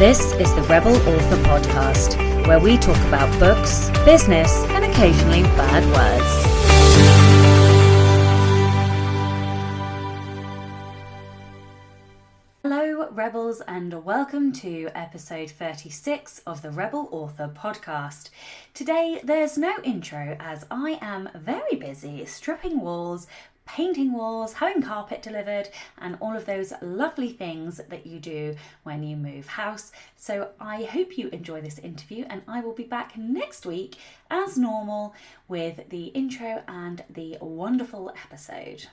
This is the Rebel Author Podcast, where we talk about books, business, and occasionally bad words. Hello, Rebels, and welcome to episode 36 of the Rebel Author Podcast. Today, there's no intro as I am very busy stripping walls, painting walls, having carpet delivered, and all of those lovely things that you do when you move house. So I hope you enjoy this interview, and I will be back next week as normal with the intro and the wonderful episode.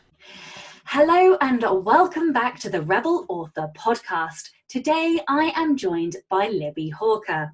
Hello and welcome back to the Rebel Author Podcast. Today I am joined by Libbie Hawker.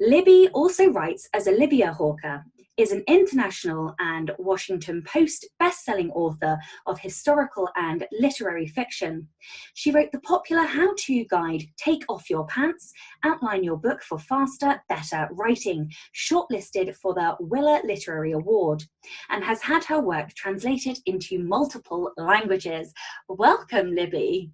Libbie also writes as Olivia Hawker, is an international and Washington Post best-selling author of historical and literary fiction. She wrote the popular how-to guide, Take Off Your Pants, Outline Your Book for Faster, Better Writing, shortlisted for the Willer Literary Award, and has had her work translated into multiple languages. Welcome, Libbie.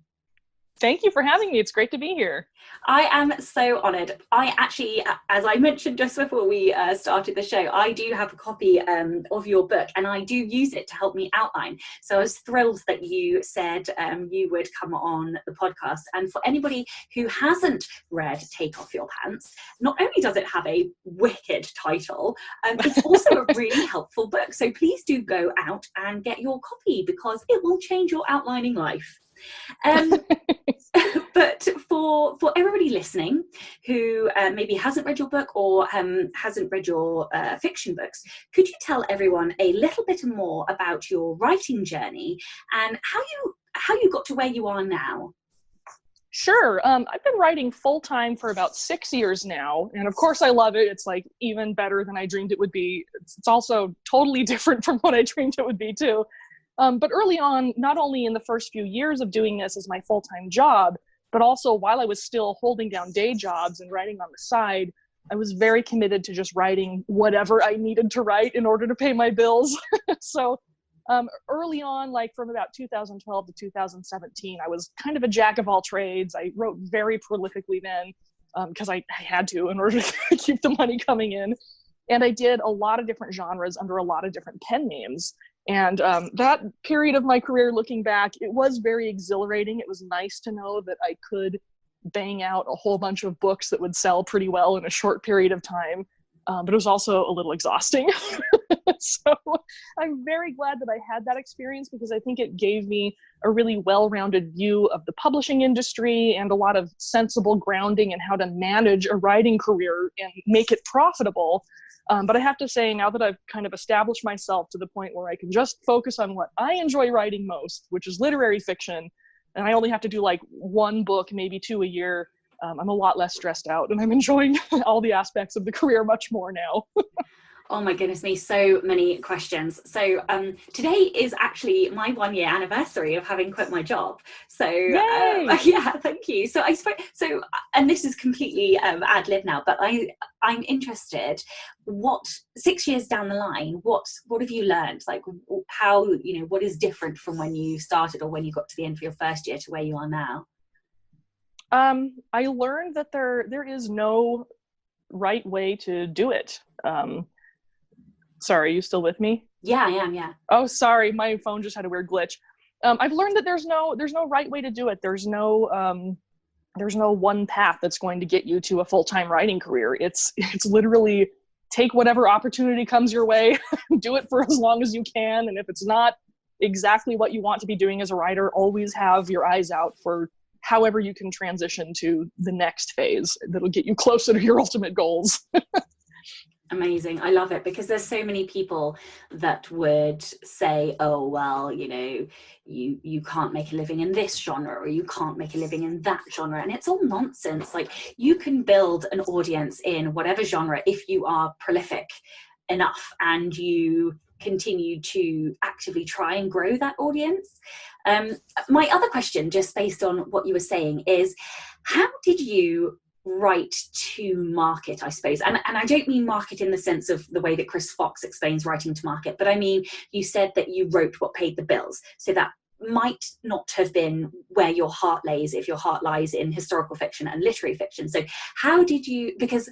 Thank you for having me. It's great to be here. I am so honoured. I actually, as I mentioned just before we started the show, I do have a copy of your book, and I do use it to help me outline. So I was thrilled that you said you would come on the podcast. And for anybody who hasn't read Take Off Your Pants, not only does it have a wicked title, it's also a really helpful book. So please do go out and get your copy because it will change your outlining life. But for everybody listening who maybe hasn't read your book or hasn't read your fiction books, could you tell everyone a little bit more about your writing journey and how you got to where you are now? Sure. I've been writing full-time for about 6 years now. And of course I love it. It's like even better than I dreamed it would be. It's also totally different from what I dreamed it would be too. But early on, not only in the first few years of doing this as my full-time job, but also while I was still holding down day jobs and writing on the side, I was very committed to just writing whatever I needed to write in order to pay my bills. So early on, like from about 2012 to 2017, I was kind of a jack of all trades. I wrote very prolifically then because I had to in order to keep the money coming in. And I did a lot of different genres under a lot of different pen names. And that period of my career, looking back, it was very exhilarating. It was nice to know that I could bang out a whole bunch of books that would sell pretty well in a short period of time. But it was also a little exhausting. So I'm very glad that I had that experience because I think it gave me a really well-rounded view of the publishing industry and a lot of sensible grounding in how to manage a writing career and make it profitable. But I have to say, now that I've kind of established myself to the point where I can just focus on what I enjoy writing most, which is literary fiction, and I only have to do like one book, maybe two a year, I'm a lot less stressed out and I'm enjoying all the aspects of the career much more now. Oh my goodness me, so many questions. So today is actually my 1 year anniversary of having quit my job. So yeah, thank you. So and this is completely ad lib now, but I'm interested, what 6 years down the line, what have you learned? Like how, what is different from when you started or when you got to the end of your first year to where you are now? I learned that there is no right way to do it. Sorry, are you still with me? Yeah, I am, yeah. Oh, sorry, my phone just had a weird glitch. I've learned that there's no right way to do it. There's no one path that's going to get you to a full-time writing career. It's literally take whatever opportunity comes your way, do it for as long as you can, and if it's not exactly what you want to be doing as a writer, always have your eyes out for however you can transition to the next phase that'll get you closer to your ultimate goals. Amazing. I love it because there's so many people that would say, oh, well, you can't make a living in this genre or you can't make a living in that genre. And it's all nonsense. Like you can build an audience in whatever genre if you are prolific enough and you continue to actively try and grow that audience. My other question, just based on what you were saying, is how did you write to market, I suppose? And I don't mean market in the sense of the way that Chris Fox explains writing to market, but I mean, you said that you wrote what paid the bills. So that might not have been where your heart lays if your heart lies in historical fiction and literary fiction. So how did you, because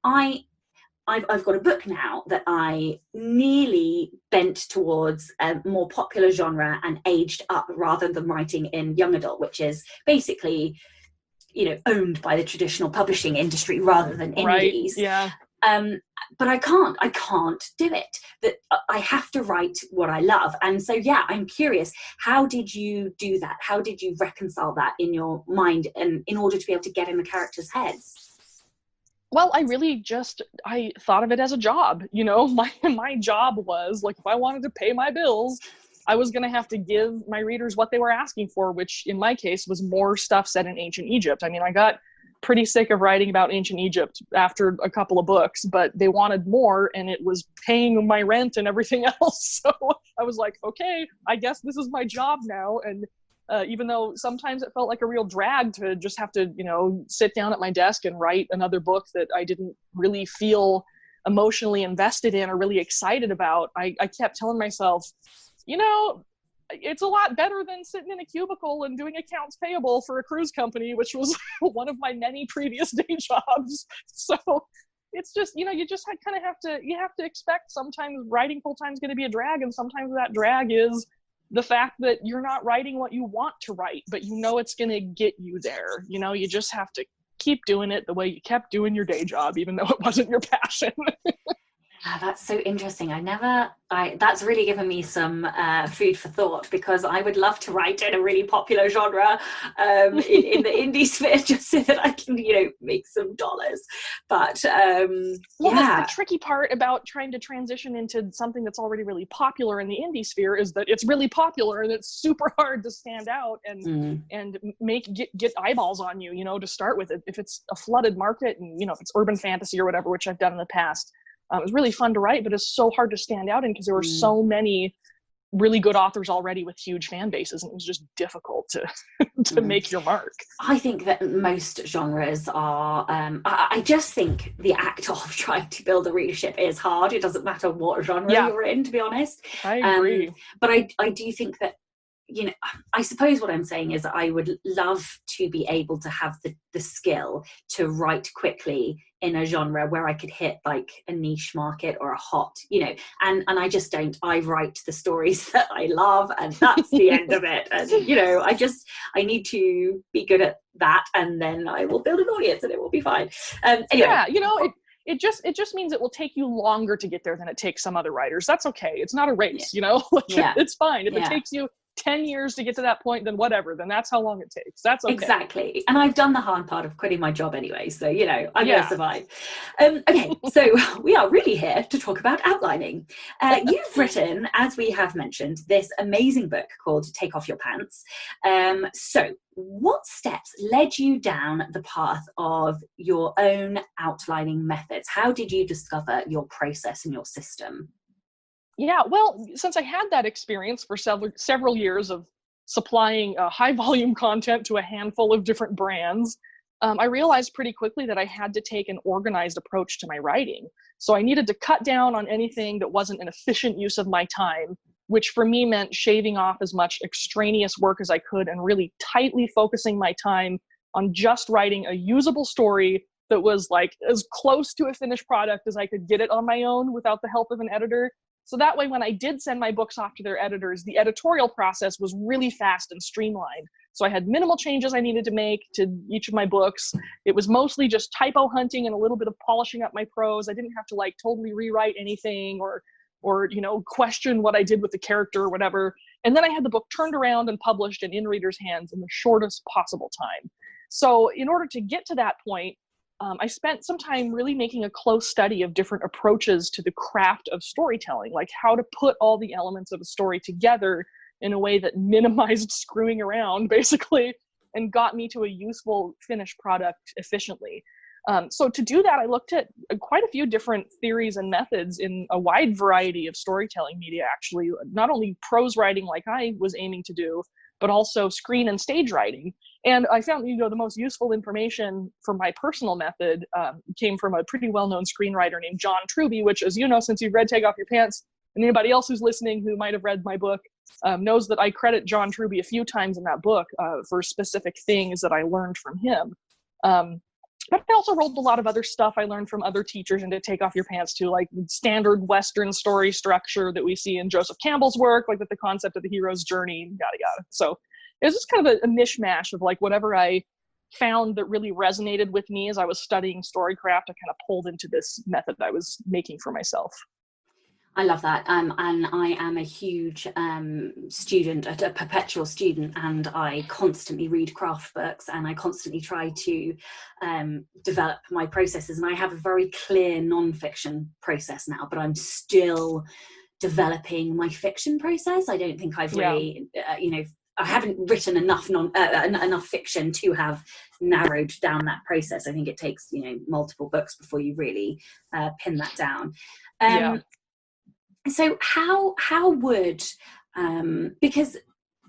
I've got a book now that I nearly bent towards a more popular genre and aged up rather than writing in young adult, which is basically, owned by the traditional publishing industry rather than indies. Yeah. But I can't do it. That I have to write what I love. And so, yeah, I'm curious, how did you do that? How did you reconcile that in your mind and in order to be able to get in the characters' heads? Well, I thought of it as a job. My job was, like, if I wanted to pay my bills, I was going to have to give my readers what they were asking for, which in my case was more stuff set in ancient Egypt. I mean, I got pretty sick of writing about ancient Egypt after a couple of books, but they wanted more, and it was paying my rent and everything else. So I was like, okay, I guess this is my job now. And even though sometimes it felt like a real drag to just have to, sit down at my desk and write another book that I didn't really feel emotionally invested in or really excited about, I kept telling myself, it's a lot better than sitting in a cubicle and doing accounts payable for a cruise company, which was one of my many previous day jobs. So it's just, you just kind of have to expect sometimes writing full-time is going to be a drag, and sometimes that drag is the fact that you're not writing what you want to write, but it's going to get you there. You just have to keep doing it the way you kept doing your day job, even though it wasn't your passion. That's so interesting. That's really given me some food for thought, because I would love to write in a really popular genre in the indie sphere, just so that I can, make some dollars. But the tricky part about trying to transition into something that's already really popular in the indie sphere is that it's really popular and it's super hard to stand out and get eyeballs on you, to start with. If it's a flooded market and, if it's urban fantasy or whatever, which I've done in the past, it was really fun to write, but it's so hard to stand out in because there were so many really good authors already with huge fan bases, and it was just difficult to make your mark. I think that most genres are, I just think the act of trying to build a readership is hard. It doesn't matter what genre you're in, to be honest. I agree. But I do think that, I suppose what I'm saying is that I would love to be able to have the skill to write quickly in a genre where I could hit like a niche market or a hot, and I just don't. I write the stories that I love, and that's the end of it. And, I need to be good at that, and then I will build an audience and it will be fine. Anyway. Yeah, it just means it will take you longer to get there than it takes some other writers. That's okay. It's not a race, It's fine. If it takes you 10 years to get to that point, then whatever, then that's how long it takes. That's okay. Exactly. And I've done the hard part of quitting my job anyway, so I'm gonna survive. Okay, so we are really here to talk about outlining. You've written, as we have mentioned, this amazing book called Take Off Your Pants. So what steps led you down the path of your own outlining methods? How did you discover your process and your system? Yeah, well, since I had that experience for several years of supplying high volume content to a handful of different brands, I realized pretty quickly that I had to take an organized approach to my writing. So I needed to cut down on anything that wasn't an efficient use of my time, which for me meant shaving off as much extraneous work as I could and really tightly focusing my time on just writing a usable story that was like as close to a finished product as I could get it on my own without the help of an editor. So that way, when I did send my books off to their editors, the editorial process was really fast and streamlined. So I had minimal changes I needed to make to each of my books. It was mostly just typo hunting and a little bit of polishing up my prose. I didn't have to totally rewrite anything or question what I did with the character or whatever. And then I had the book turned around and published and in readers' hands in the shortest possible time. So in order to get to that point, I spent some time really making a close study of different approaches to the craft of storytelling, like how to put all the elements of a story together in a way that minimized screwing around, basically, and got me to a useful finished product efficiently. So to do that, I looked at quite a few different theories and methods in a wide variety of storytelling media, actually, not only prose writing like I was aiming to do, but also screen and stage writing. And I found, the most useful information for my personal method came from a pretty well-known screenwriter named John Truby, which, as you know, since you've read Take Off Your Pants, and anybody else who's listening who might have read my book, knows that I credit John Truby a few times in that book for specific things that I learned from him. But I also rolled a lot of other stuff I learned from other teachers into Take Off Your Pants too, like standard Western story structure that we see in Joseph Campbell's work, like with the concept of the hero's journey, yada, yada. So it was just kind of a mishmash of like whatever I found that really resonated with me as I was studying storycraft, I kind of pulled into this method I was making for myself. I love that. And I am a huge student, a perpetual student, and I constantly read craft books and I constantly try to develop my processes. And I have a very clear non-fiction process now, but I'm still developing my fiction process. I don't think I've really, I haven't written enough enough fiction to have narrowed down that process. I think it takes, multiple books before you really pin that down. So how would, because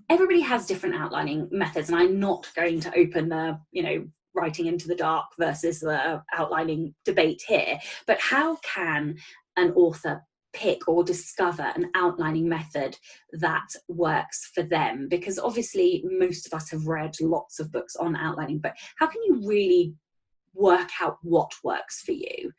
everybody has different outlining methods, and I'm not going to open the, writing into the dark versus the outlining debate here, but how can an author pick or discover an outlining method that works for them? Because obviously most of us have read lots of books on outlining, but how can you really work out what works for you?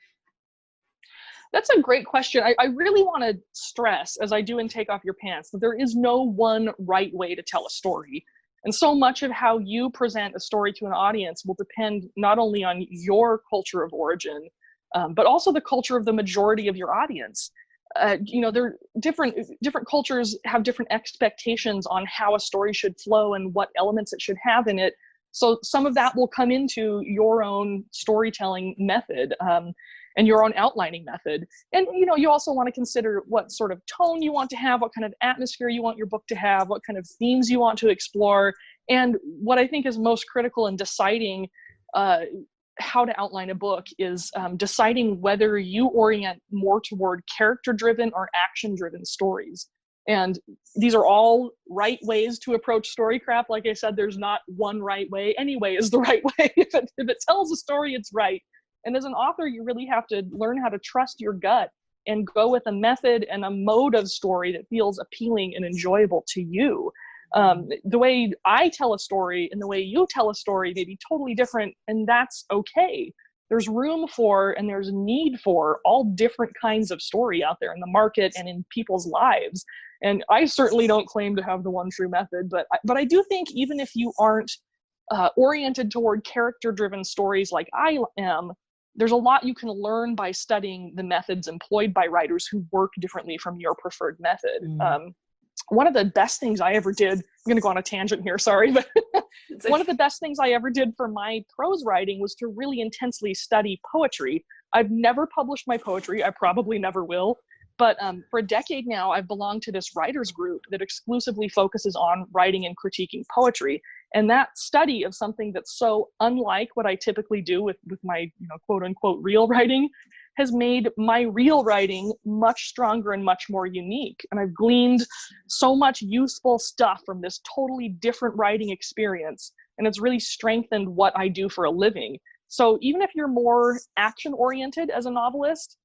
That's a great question. I really want to stress, as I do in Take Off Your Pants, that there is no one right way to tell a story. And so much of how you present a story to an audience will depend not only on your culture of origin, but also the culture of the majority of your audience. There different cultures have different expectations on how a story should flow and what elements it should have in it. So some of that will come into your own storytelling method. And your own outlining method. And, you also want to consider what sort of tone you want to have, what kind of atmosphere you want your book to have, what kind of themes you want to explore. And what I think is most critical in deciding how to outline a book is deciding whether you orient more toward character-driven or action-driven stories. And these are all right ways to approach storycraft. Like I said, there's not one right way. Any way is the right way. If it tells a story, it's right. And as an author, you really have to learn how to trust your gut and go with a method and a mode of story that feels appealing and enjoyable to you. The way I tell a story and the way you tell a story may be totally different, and that's okay. There's room for and there's need for all different kinds of story out there in the market and in people's lives. And I certainly don't claim to have the one true method, but I do think even if you aren't oriented toward character-driven stories like I am, there's a lot you can learn by studying the methods employed by writers who work differently from your preferred method. One of the best things I ever did, I'm going to go on a tangent here, sorry, but one of the best things I ever did for my prose writing was to really intensely study poetry. I've never published my poetry. I probably never will. But for a decade now, I've belonged to this writers group that exclusively focuses on writing and critiquing poetry. And that study of something that's so unlike what I typically do with my, quote unquote, real writing has made my real writing much stronger and much more unique. And I've gleaned so much useful stuff from this totally different writing experience. And it's really strengthened what I do for a living. So even if you're more action-oriented as a novelist,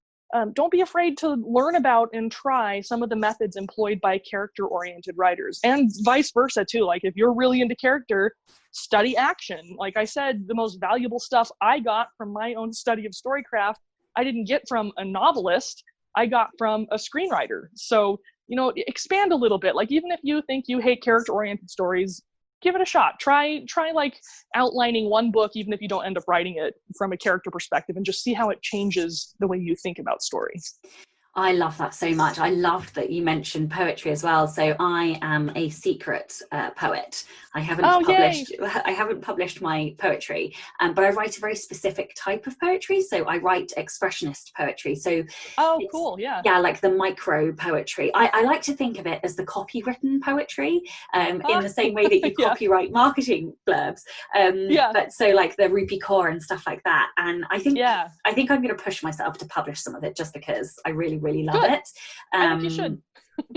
don't be afraid to learn about and try some of the methods employed by character-oriented writers, and vice versa too. Like if you're really into character, study action. Like I said, the most valuable stuff I got from my own study of storycraft, I didn't get from a novelist, I got from a screenwriter. So, expand a little bit. Like even if you think you hate character-oriented stories, give it a shot. Try like outlining one book, even if you don't end up writing it from a character perspective, and just see how it changes the way you think about story. I love that so much. I loved that you mentioned poetry as well. So I am a secret poet. I haven't published my poetry, but I write a very specific type of poetry. So I write expressionist poetry. So cool, yeah, like the micro poetry. I like to think of it as the copywritten poetry, in the same way that you copyright marketing blurbs. But so like the Rupi Kaur and stuff like that. And I think I'm going to push myself to publish some of it just because I really love it. I think you should.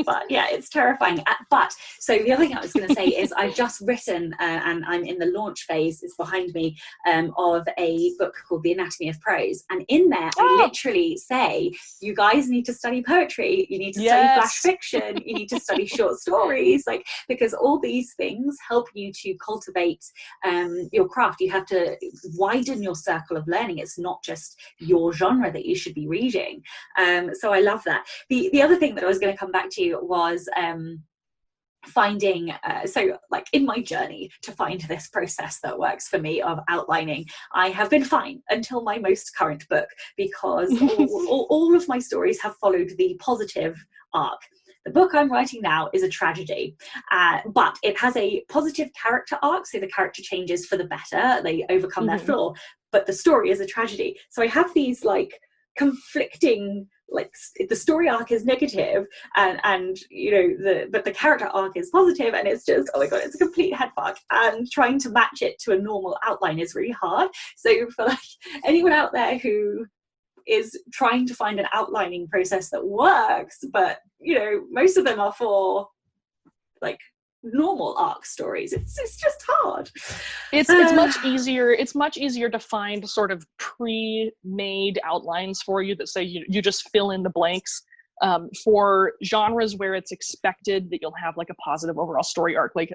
But yeah, it's terrifying. But so the other thing I was going to say is I've just written, and I'm in the launch phase, it's behind me, of a book called The Anatomy of Prose. And in there, I literally say, you guys need to study poetry, you need to study flash fiction, you need to study short stories, like, because all these things help you to cultivate your craft. You have to widen your circle of learning. It's not just your genre that you should be reading. So I love that. The other thing that I was going to come back to was finding, so like in my journey to find this process that works for me of outlining, I have been fine until my most current book, because all of my stories have followed the positive arc. The book I'm writing now is a tragedy, but it has a positive character arc, so the character changes for the better, they overcome their flaw, but the story is a tragedy. So I have these like conflicting, like the story arc is negative and you know but the character arc is positive, and it's just, oh my god, it's a complete head fuck, and trying to match it to a normal outline is really hard. So for like anyone out there who is trying to find an outlining process that works, but you know most of them are for like normal arc stories, it's just hard. It's much easier to find sort of pre-made outlines for you that say you just fill in the blanks. For genres where it's expected that you'll have like a positive overall story arc, like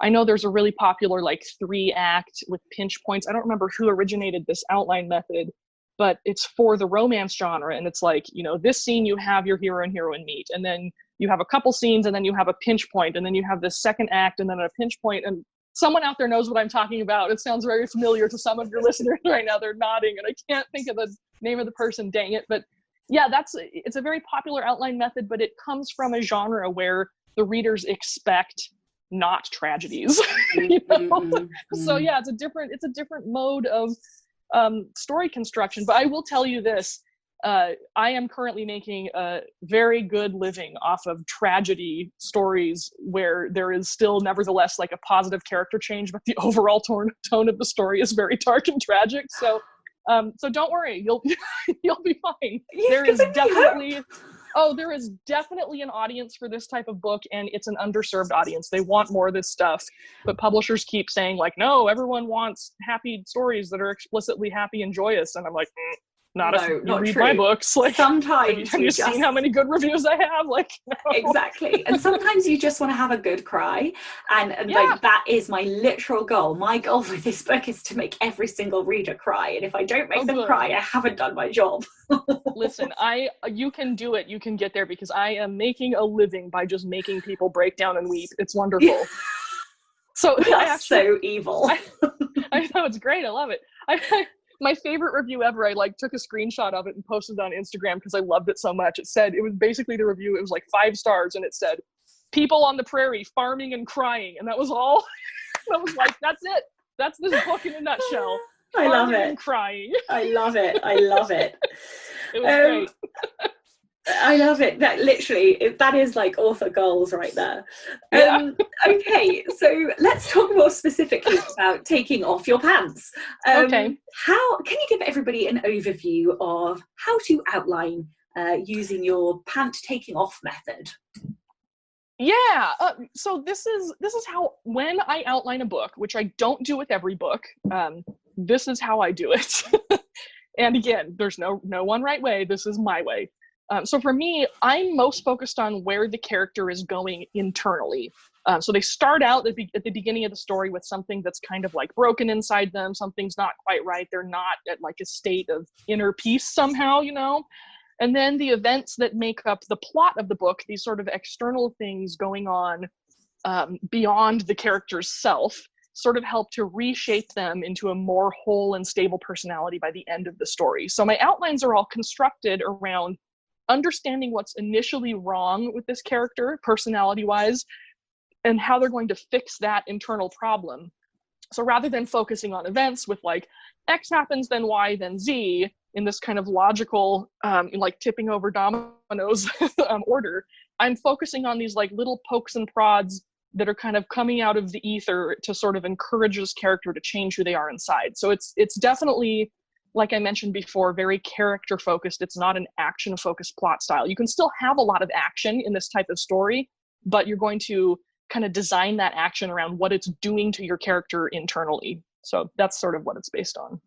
I know there's a really popular like 3-act with pinch points. I don't remember who originated this outline method, but it's for the romance genre, and it's like, you know, this scene you have your hero and heroine meet, and then you have a couple scenes, and then you have a pinch point, and then you have this second act, and then a pinch point, and someone out there knows what I'm talking about. It sounds very familiar to some of your listeners right now. They're nodding, and I can't think of the name of the person, dang it. But yeah, it's a very popular outline method, but it comes from a genre where the readers expect not tragedies. You know? So yeah, it's a different mode of story construction. But I will tell you this, I am currently making a very good living off of tragedy stories where there is still nevertheless like a positive character change, but the overall tone of the story is very dark and tragic. So don't worry, you'll be fine. There is definitely an audience for this type of book, and it's an underserved audience. They want more of this stuff, but publishers keep saying like, no, everyone wants happy stories that are explicitly happy and joyous, and I'm like, not read true. My books. Like, sometimes have you seen how many good reviews I have? Like, no. Exactly. And sometimes you just want to have a good cry, and like that is my literal goal. My goal with this book is to make every single reader cry, and if I don't make them cry, I haven't done my job. Listen, you can do it. You can get there, because I am making a living by just making people break down and weep. It's wonderful. So so evil. I know, it's great. I love it. My favorite review ever, I like took a screenshot of it and posted it on Instagram because I loved it so much. It was basically the review. It was like 5 stars, and it said, "People on the prairie farming and crying," and that was all. I was like, that's it. That's this book in a nutshell. I love it. And crying. I love it. I love it. It was great. I love it. That literally, that is like author goals right there. Okay, so let's talk more specifically about taking off your pants. Okay. How can you give everybody an overview of how to outline using your pant taking off method? Yeah. So this is how, when I outline a book, which I don't do with every book, this is how I do it. And again, there's no one right way. This is my way. So for me, I'm most focused on where the character is going internally. So they start out at the beginning of the story with something that's kind of like broken inside them. Something's not quite right. They're not at like a state of inner peace somehow, you know? And then the events that make up the plot of the book, these sort of external things going on beyond the character's self, sort of help to reshape them into a more whole and stable personality by the end of the story. So my outlines are all constructed around understanding what's initially wrong with this character, personality-wise, and how they're going to fix that internal problem. So rather than focusing on events with like X happens, then Y, then Z, in this kind of logical, like tipping over dominoes order, I'm focusing on these like little pokes and prods that are kind of coming out of the ether to sort of encourage this character to change who they are inside. So it's definitely like I mentioned before, very character focused. It's not an action focused plot style. You can still have a lot of action in this type of story, but you're going to kind of design that action around what it's doing to your character internally. So that's sort of what it's based on.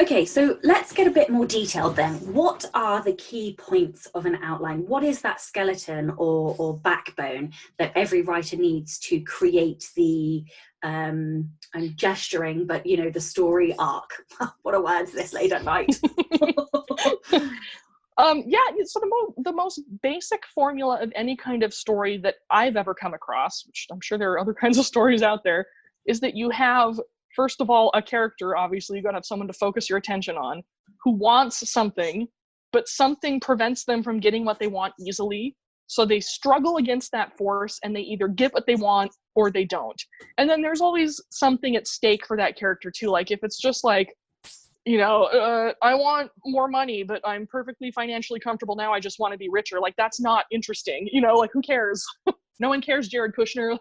Okay, so let's get a bit more detailed then. What are the key points of an outline? What is that skeleton or backbone that every writer needs to create the, I'm gesturing, but you know, the story arc? What a word this late at night. So the most basic formula of any kind of story that I've ever come across, which I'm sure there are other kinds of stories out there, is that you have, first of all, a character. Obviously, you've got to have someone to focus your attention on, who wants something, but something prevents them from getting what they want easily. So they struggle against that force, and they either get what they want or they don't. And then there's always something at stake for that character too. Like if it's just like, I want more money, but I'm perfectly financially comfortable now. I just want to be richer. Like, that's not interesting. Like, who cares? No one cares, Jared Kushner.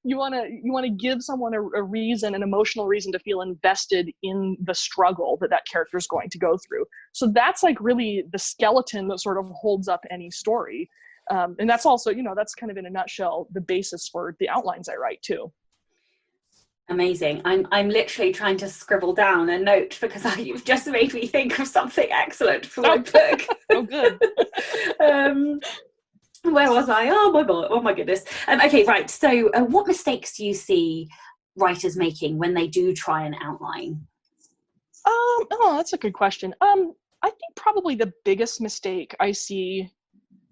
You want to give someone a reason, an emotional reason to feel invested in the struggle that character is going to go through. So that's like really the skeleton that sort of holds up any story. And that's also, that's kind of in a nutshell, the basis for the outlines I write too. Amazing. I'm literally trying to scribble down a note because you've just made me think of something excellent for my book. Oh, good. Where was I? Oh my goodness. Okay, right. So what mistakes do you see writers making when they do try an outline? That's a good question. I think probably the biggest mistake I see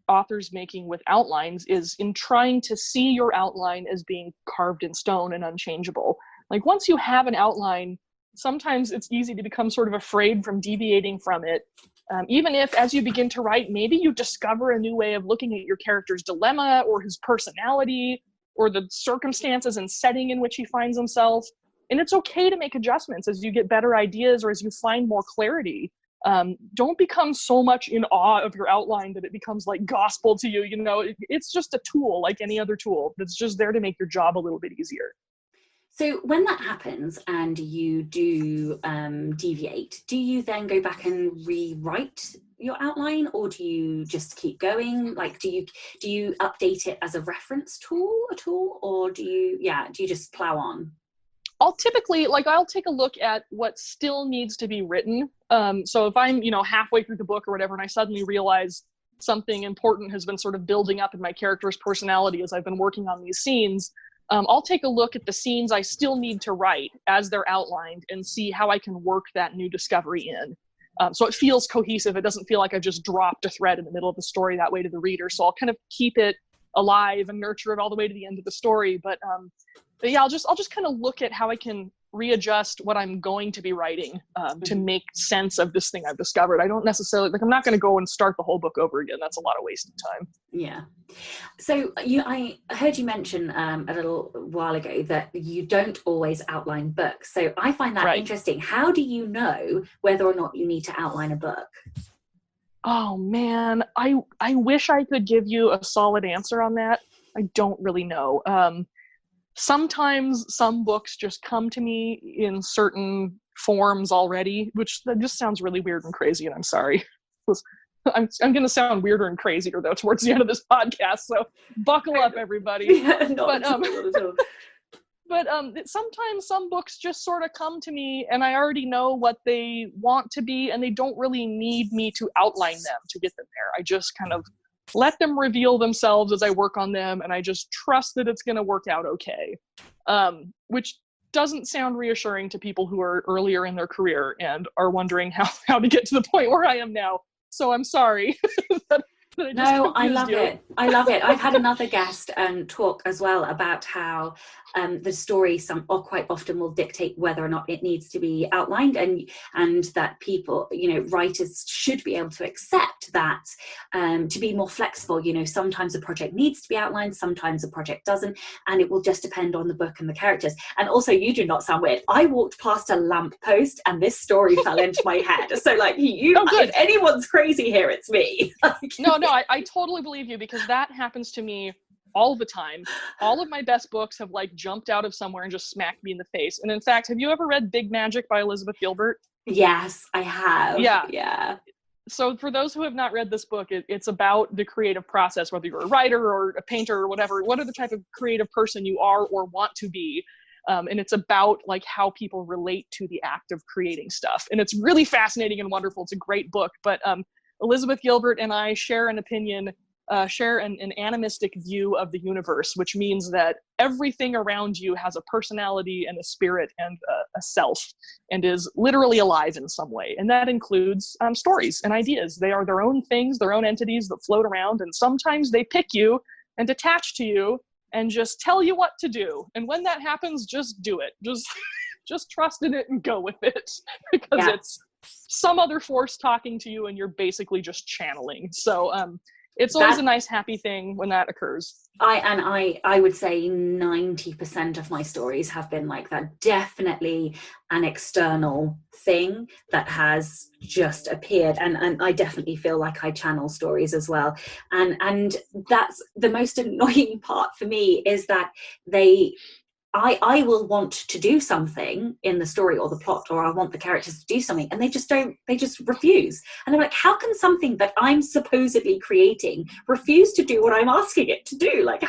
authors making with outlines is in trying to see your outline as being carved in stone and unchangeable. Like once you have an outline, sometimes it's easy to become sort of afraid from deviating from it. Even if as you begin to write, maybe you discover a new way of looking at your character's dilemma or his personality or the circumstances and setting in which he finds himself. And it's okay to make adjustments as you get better ideas or as you find more clarity. Don't become so much in awe of your outline that it becomes like gospel to you. It's just a tool like any other tool that's just there to make your job a little bit easier. So when that happens and you do deviate, do you then go back and rewrite your outline, or do you just keep going? Like, do you update it as a reference tool at all, or do you just plow on? I'll typically, I'll take a look at what still needs to be written. So if I'm, halfway through the book or whatever, and I suddenly realize something important has been sort of building up in my character's personality as I've been working on these scenes, I'll take a look at the scenes I still need to write as they're outlined and see how I can work that new discovery in. So it feels cohesive. It doesn't feel like I just dropped a thread in the middle of the story that way to the reader. So I'll kind of keep it alive and nurture it all the way to the end of the story. But yeah, I'll just kind of look at how I can readjust what I'm going to be writing to make sense of this thing I've discovered. I don't necessarily, I'm not going to go and start the whole book over again. That's a lot of wasted time. Yeah. So I heard you mention a little while ago that you don't always outline books. So I find that interesting. How do you know whether or not you need to outline a book? Oh man, I wish I could give you a solid answer on that. I don't really know. Sometimes some books just come to me in certain forms already, which that just sounds really weird and crazy, and I'm sorry. I'm going to sound weirder and crazier, though, towards the end of this podcast, so buckle up, everybody. Yeah, but sometimes some books just sort of come to me, and I already know what they want to be, and they don't really need me to outline them to get them there. I just kind of let them reveal themselves as I work on them, and I just trust that it's going to work out okay, which doesn't sound reassuring to people who are earlier in their career and are wondering how to get to the point where I am now. So I'm sorry. No, I love it. I love it. I've had another guest talk as well about how the story quite often will dictate whether or not it needs to be outlined, and that people, writers should be able to accept that, to be more flexible. Sometimes a project needs to be outlined, sometimes a project doesn't, and it will just depend on the book and the characters. And also, you do not sound weird. I walked past a lamp post and this story fell into my head. So if anyone's crazy here, it's me. No, I totally believe you, because that happens to me all the time. All of my best books have jumped out of somewhere and just smacked me in the face. And in fact, have you ever read Big Magic by Elizabeth Gilbert? Yes, I have. Yeah. Yeah. So for those who have not read this book, it's about the creative process, whether you're a writer or a painter or whatever type of creative person you are or want to be. And it's about like how people relate to the act of creating stuff. And it's really fascinating and wonderful. It's a great book. But Elizabeth Gilbert and I share an opinion, share an animistic view of the universe, which means that everything around you has a personality and a spirit and a self, and is literally alive in some way. And that includes stories and ideas. They are their own things, their own entities that float around, and sometimes they pick you and attach to you and just tell you what to do. And when that happens, just do it. Just trust in it and go with it, because it's some other force talking to you and you're basically just channeling. So it's always a nice happy thing when that occurs. I would say 90% of my stories have been like that. Definitely an external thing that has just appeared, and I definitely feel like I channel stories as well. And that's the most annoying part for me, is that I will want to do something in the story or the plot, or I want the characters to do something, and they just refuse. And I'm like, how can something that I'm supposedly creating refuse to do what I'm asking it to do? Like,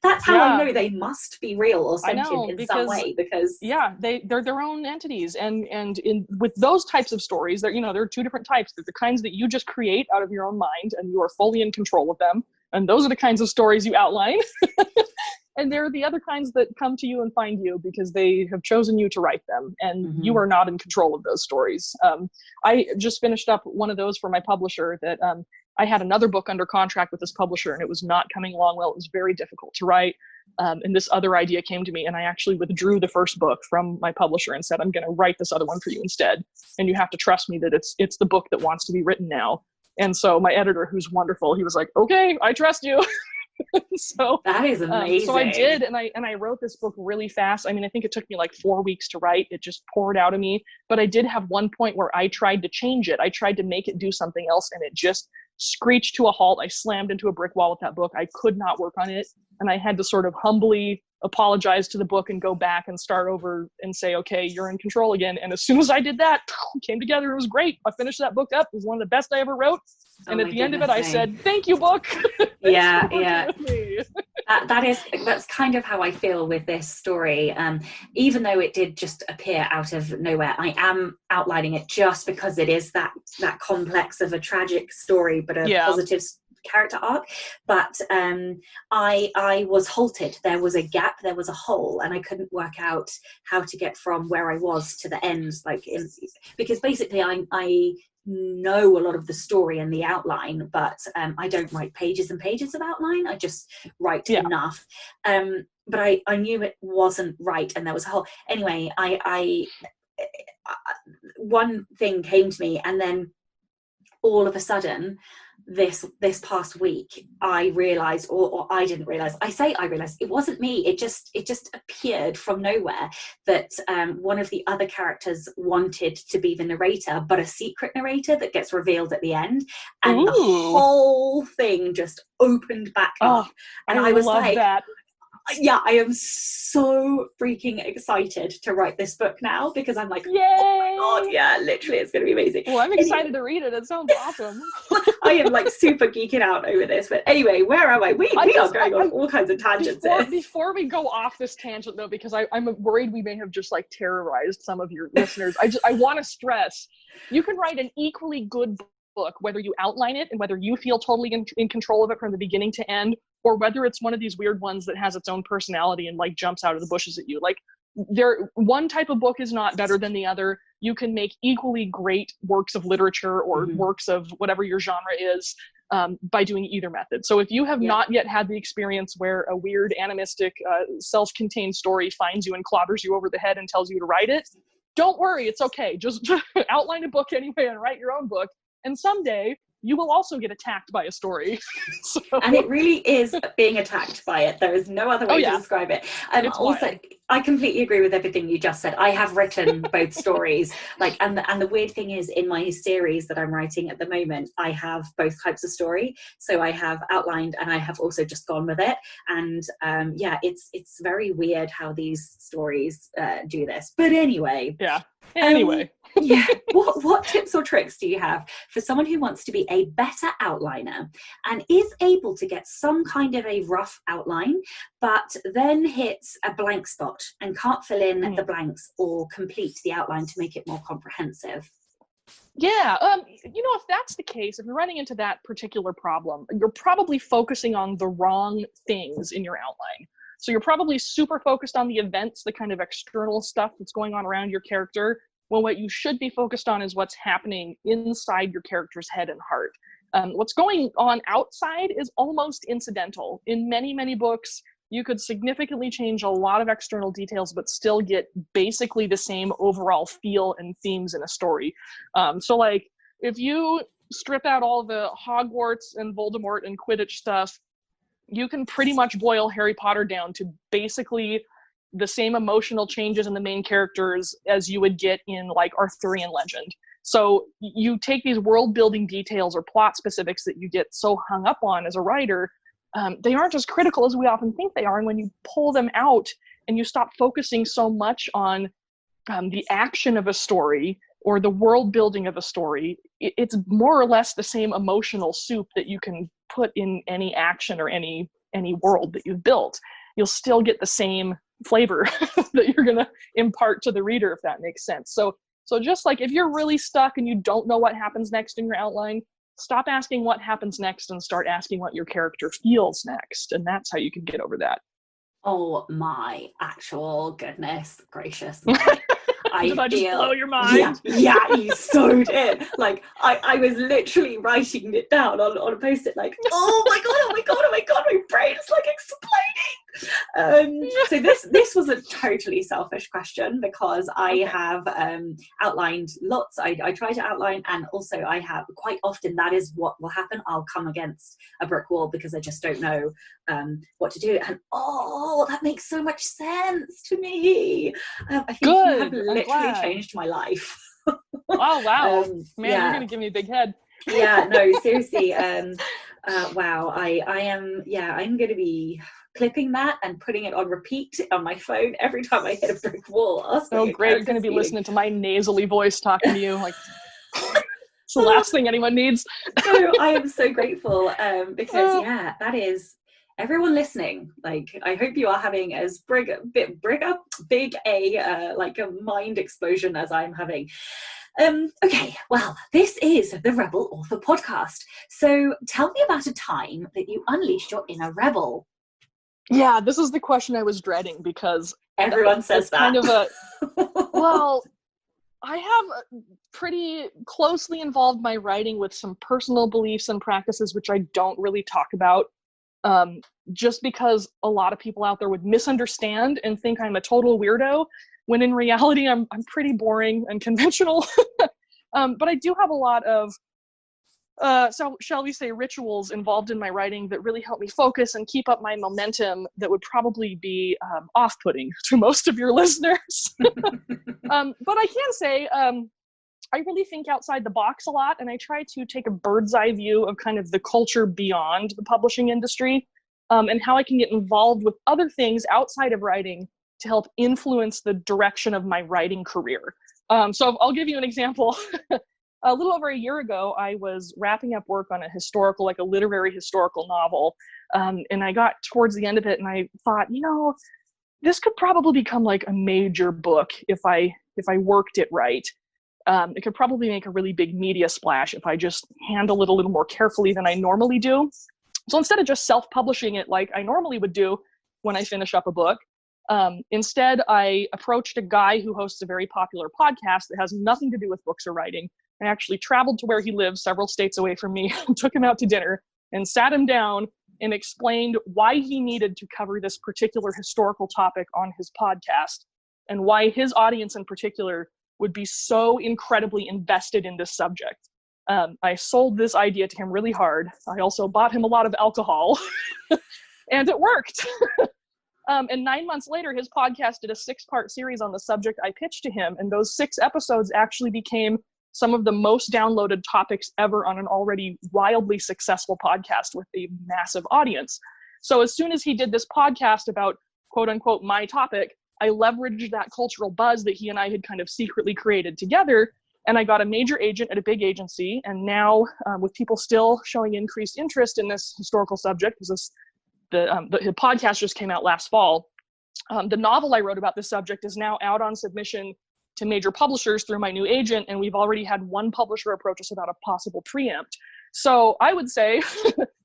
that's how I know they must be real or sentient in some way, because they're their own entities. And with those types of stories, there are two different types. There's the kinds that you just create out of your own mind and you are fully in control of them. And those are the kinds of stories you outline. And there are the other kinds that come to you and find you because they have chosen you to write them, and you are not in control of those stories. I just finished up one of those for my publisher that I had another book under contract with this publisher, and it was not coming along well. It was very difficult to write. And this other idea came to me, and I actually withdrew the first book from my publisher and said, I'm going to write this other one for you instead. And you have to trust me that it's the book that wants to be written now. And so my editor, who's wonderful, he was like, okay, I trust you. So that is amazing. So I did, and I wrote this book really fast. I mean, I think it took me like 4 weeks to write. It just poured out of me. But I did have one point where I tried to change it. I tried to make it do something else, and it just screeched to a halt. I slammed into a brick wall with that book. I could not work on it, and I had to sort of humbly apologize to the book and go back and start over and say, okay, you're in control again. And as soon as I did that, it came together. It was great. I finished that book up. It was one of the best I ever wrote. And at the end of it, I said, thank you, book. That's kind of how I feel with this story. Even though it did just appear out of nowhere, I am outlining it just because it is that complex of a tragic story, but a positive character arc. But I was halted. There was a gap, there was a hole, and I couldn't work out how to get from where I was to the end, because basically I know a lot of the story and the outline, but I don't write pages and pages of outline. I just write enough. But I knew it wasn't right, and there was a whole. Anyway, I one thing came to me, and then all of a sudden, this past week, I realized, or I didn't realize. I realized it wasn't me. It just appeared from nowhere that one of the other characters wanted to be the narrator, but a secret narrator that gets revealed at the end, and the whole thing just opened back up. And I was like, that. Yeah, I am so freaking excited to write this book now, because I'm like, yay! Oh my god, yeah, literally, it's going to be amazing. Well, I'm excited to read it. It sounds awesome. I am like super geeking out over this. But anyway, where am I? We are going on all kinds of tangents before we go off this tangent, though, because I'm worried we may have just like terrorized some of your listeners. I want to stress, you can write an equally good book, whether you outline it and whether you feel totally in control of it from the beginning to end, or whether it's one of these weird ones that has its own personality and like jumps out of the bushes at you. Like, one type of book is not better than the other. You can make equally great works of literature or works of whatever your genre is by doing either method. So if you have not yet had the experience where a weird animistic self-contained story finds you and clobbers you over the head and tells you to write it, don't worry, it's okay. Just outline a book anyway and write your own book. And someday you will also get attacked by a story. And it really is being attacked by it. There is no other way to describe it. Also, wild. I completely agree with everything you just said. I have written both stories, and the weird thing is, in my series that I'm writing at the moment, I have both types of story. So I have outlined, and I have also just gone with it. And it's very weird how these stories do this. But anyway. Yeah. Anyway. Yeah. What tips or tricks do you have for someone who wants to be a better outliner and is able to get some kind of a rough outline, but then hits a blank spot and can't fill in the blanks or complete the outline to make it more comprehensive? Yeah, if that's the case, if you're running into that particular problem, you're probably focusing on the wrong things in your outline. So you're probably super focused on the events, the kind of external stuff that's going on around your character, when what you should be focused on is what's happening inside your character's head and heart. What's going on outside is almost incidental. In many, many books, you could significantly change a lot of external details, but still get basically the same overall feel and themes in a story. So like, if you strip out all the Hogwarts and Voldemort and Quidditch stuff, you can pretty much boil Harry Potter down to basically the same emotional changes in the main characters as you would get in like Arthurian legend. So you take these world building details or plot specifics that you get so hung up on as a writer, they aren't as critical as we often think they are. And when you pull them out and you stop focusing so much on the action of a story or the world building of a story, it's more or less the same emotional soup that you can put in any action or any world that you've built. You'll still get the same flavor that you're going to impart to the reader, if that makes sense. So just like if you're really stuck and you don't know what happens next in your outline, stop asking what happens next and start asking what your character feels next. And that's how you can get over that. Oh my actual goodness gracious. Did I just blow your mind? Yeah, you so did. Like I was literally writing it down on a post-it like, oh my god, my brain is like exploding. So this was a totally selfish question because I have outlined lots. I try to outline, and also I have quite often that is what will happen. I'll come against a brick wall because I just don't know what to do, and that makes so much sense to me. I think you have literally changed my life. Oh wow, man, you're gonna give me a big head. Yeah, no, seriously. Wow, I'm going to be clipping that and putting it on repeat on my phone every time I hit a brick wall. Oh great, you're going to be listening to my nasally voice talking to you like it's the last thing anyone needs. So I am so grateful because that is everyone listening. Like, I hope you are having as big a mind explosion as I'm having. Okay, well, this is the Rebel Author Podcast. So tell me about a time that you unleashed your inner rebel. Yeah, this is the question I was dreading because everyone says that. Kind of well, I have pretty closely involved my writing with some personal beliefs and practices, which I don't really talk about, just because a lot of people out there would misunderstand and think I'm a total weirdo, when in reality, I'm pretty boring and conventional. But I do have a lot of, so shall we say, rituals involved in my writing that really help me focus and keep up my momentum that would probably be off-putting to most of your listeners. But I can say I really think outside the box a lot, and I try to take a bird's eye view of kind of the culture beyond the publishing industry, and how I can get involved with other things outside of writing to help influence the direction of my writing career. So I'll give you an example. A little over a year ago, I was wrapping up work on a literary historical novel. And I got towards the end of it and I thought, this could probably become like a major book if I worked it right. It could probably make a really big media splash if I just handle it a little more carefully than I normally do. So instead of just self-publishing it like I normally would do when I finish up a book, instead I approached a guy who hosts a very popular podcast that has nothing to do with books or writing. I actually traveled to where he lives several states away from me, took him out to dinner and sat him down and explained why he needed to cover this particular historical topic on his podcast and why his audience in particular would be so incredibly invested in this subject. I sold this idea to him really hard. I also bought him a lot of alcohol and it worked. And 9 months later, his podcast did a 6-part series on the subject I pitched to him. And those 6 episodes actually became some of the most downloaded topics ever on an already wildly successful podcast with a massive audience. So as soon as he did this podcast about quote unquote my topic, I leveraged that cultural buzz that he and I had kind of secretly created together And I got a major agent at a big agency. And now with people still showing increased interest in this historical subject, because the podcast just came out last fall, the novel I wrote about this subject is now out on submission to major publishers through my new agent. And we've already had one publisher approach us about a possible preempt. So I would say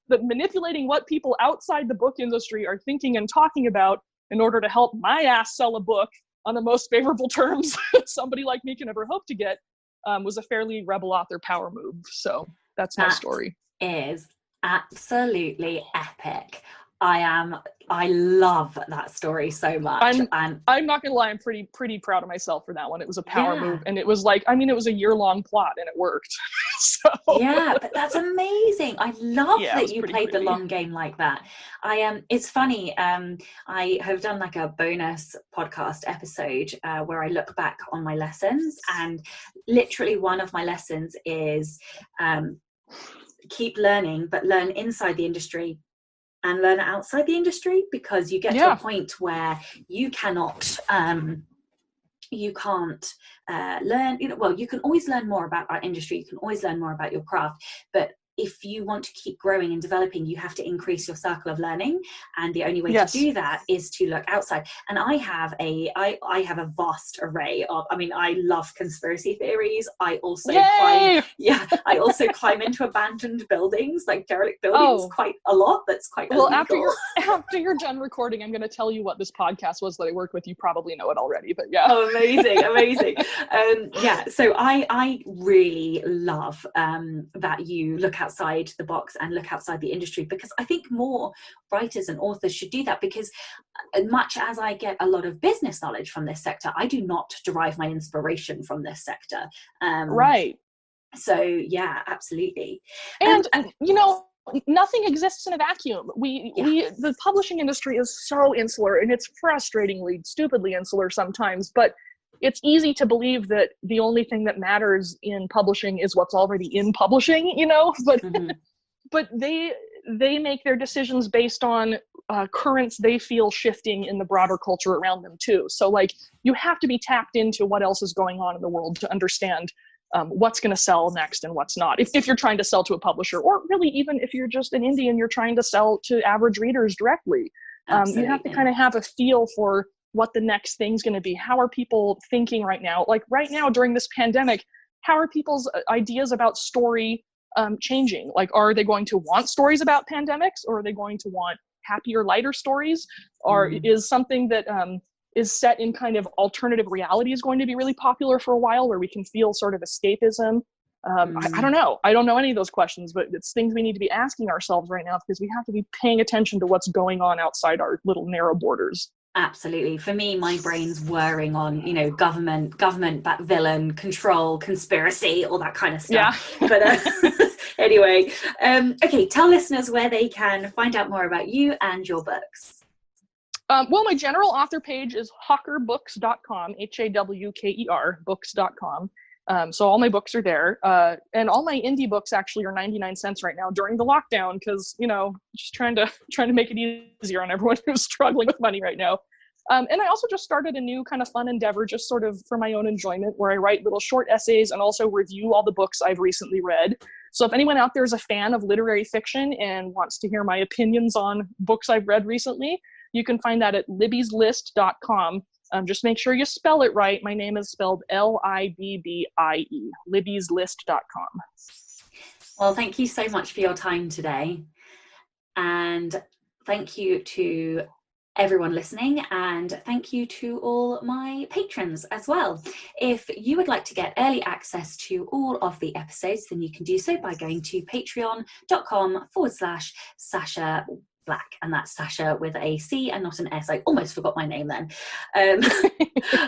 that manipulating what people outside the book industry are thinking and talking about in order to help my ass sell a book on the most favorable terms somebody like me can ever hope to get was a fairly rebel author power move. So that's my story. Is absolutely epic. I love that story so much. I'm not gonna lie, I'm pretty proud of myself for that one. It was a power move, and it was like, it was a year-long plot and it worked. So yeah, but that's amazing. I love that you played the long game like that. It's funny, I have done like a bonus podcast episode where I look back on my lessons, and literally one of my lessons is keep learning, but learn inside the industry and learn outside the industry, because you get to a point where you cannot you can't learn, you can always learn more about our industry, you can always learn more about your craft, but if you want to keep growing and developing, you have to increase your circle of learning, and the only way to do that is to look outside. And I have a vast array of, I love conspiracy theories. I also climb into abandoned buildings, like derelict buildings, quite a lot. That's quite illegal. After you're done recording, I'm going to tell you what this podcast was that I work with. You probably know it already, but yeah. Oh, amazing. So I really love that you look outside the box and look outside the industry, because I think more writers and authors should do that, because much as I get a lot of business knowledge from this sector, I do not derive my inspiration from this sector. Right. So yeah, absolutely. And nothing exists in a vacuum. The publishing industry is so insular, and it's frustratingly, stupidly insular sometimes, but it's easy to believe that the only thing that matters in publishing is what's already in publishing, but but they make their decisions based on currents they feel shifting in the broader culture around them too. So like, you have to be tapped into what else is going on in the world to understand what's going to sell next and what's not. If you're trying to sell to a publisher, or really even if you're just an indie and you're trying to sell to average readers directly, you have to kind of have a feel for what the next thing's going to be. How are people thinking right now? Like right now during this pandemic, how are people's ideas about story changing? Like, are they going to want stories about pandemics, or are they going to want happier, lighter stories? Or is something that is set in kind of alternative reality is going to be really popular for a while, where we can feel sort of escapism? I don't know. I don't know any of those questions, but it's things we need to be asking ourselves right now, because we have to be paying attention to what's going on outside our little narrow borders. Absolutely. For me, my brain's whirring on, government, back villain, control, conspiracy, all that kind of stuff. Yeah. But anyway, okay, tell listeners where they can find out more about you and your books. Well, my general author page is hawkerbooks.com, HAWKER books.com. So all my books are there. And all my indie books actually are 99 cents right now during the lockdown, because, just trying to make it easier on everyone who's struggling with money right now. And I also just started a new kind of fun endeavor, just sort of for my own enjoyment, where I write little short essays and also review all the books I've recently read. So if anyone out there is a fan of literary fiction and wants to hear my opinions on books I've read recently, you can find that at libbieslist.com. Just make sure you spell it right. My name is spelled Libbie, libbieslist.com. Well, thank you so much for your time today. And thank you to everyone listening, and thank you to all my patrons as well. If you would like to get early access to all of the episodes, then you can do so by going to patreon.com/Sasha Black, and that's Sasha with a C and not an S. I almost forgot my name then.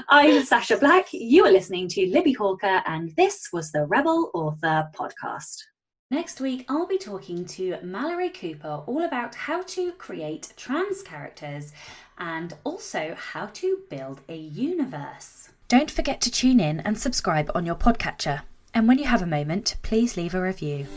I'm Sasha Black. You are listening to Libbie Hawker, and this was the Rebel Author Podcast. Next week, I'll be talking to Mallory Cooper all about how to create trans characters and also how to build a universe. Don't forget to tune in and subscribe on your podcatcher. And when you have a moment, please leave a review.